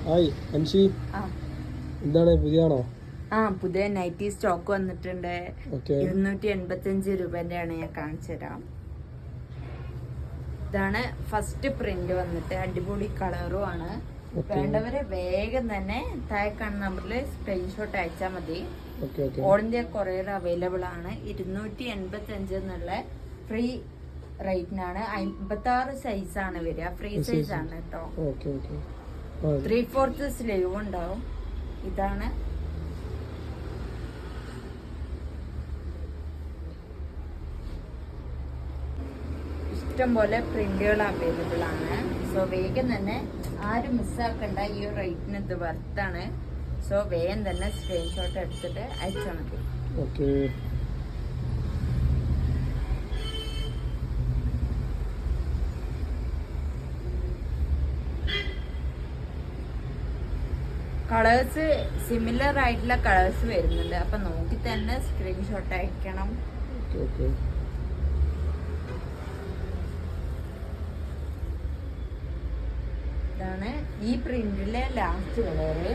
Hi Anshi, എന്താണ് പുതിയാണോ? പുതിയ nightie stock വന്നിട്ടുണ്ട്. ഓക്കെ, 285 രൂപേന്റെയാണ്. ഞാൻ കാണിച്ചു തരാം. ഇതാണ് ഫസ്റ്റ് പ്രിന്റ് വന്നിട്ട്, അടിപൊളി കളറും ആണ്. വേണ്ടവരെ വേഗം തന്നെ താഴെ കാണുന്ന നമ്പറിൽ സ്ക്രീൻഷോട്ട് അയച്ചാൽ മതി. ഓൾ ഇന്ത്യ കൊറിയർ അവൈലബിൾ ആണ്. 285 എന്നുള്ള ഫ്രീ റേറ്റിനാണ്. 56 സൈസാണ് വരിക. ഫ്രീ സൈസ് ആണ് കേട്ടോ. 3/4 സ്ലീവ് ഉണ്ടാവും. ഇതാണ് ഇഷ്ടം പോലെ പ്രിന്റുകൾ അവൈലബിൾ ആണ്. സോ വേഗം തന്നെ ആരും മിസ്സാക്കണ്ട. ഈ റേറ്റിന് ഇത് വർത്താണ്. സോ വേഗം തന്നെ സ്ക്രീൻഷോട്ട് എടുത്തിട്ട് അയച്ചാൽ മതി. കളേഴ്സ് സിമിലർ ആയിട്ടുള്ള കളേഴ്സ് വരുന്നുണ്ട്. അപ്പൊ നോക്കി തന്നെ സ്ക്രീൻഷോട്ട് അയക്കണം. ഇതാണ് ഈ പ്രിന്റിലെ ലാസ്റ്റ് കളറ്.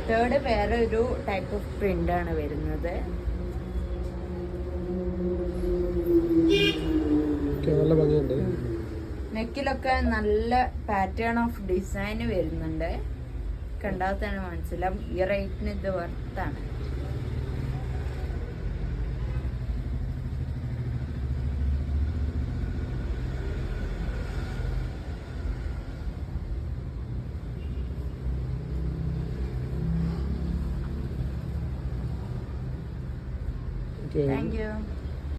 തേർഡ് വേറെ ഒരു ടൈപ്പ് ഓഫ് പ്രിന്റ് ആണ് വരുന്നത്. നെക്കിലൊക്കെ നല്ല പാറ്റേൺ ഓഫ് ഡിസൈൻ വരുന്നുണ്ട്. കണ്ടാൽ തന്നെ മനസ്സിലാവും ഈ റേറ്റിന് ഇത് വർത്താണ്. Thank you.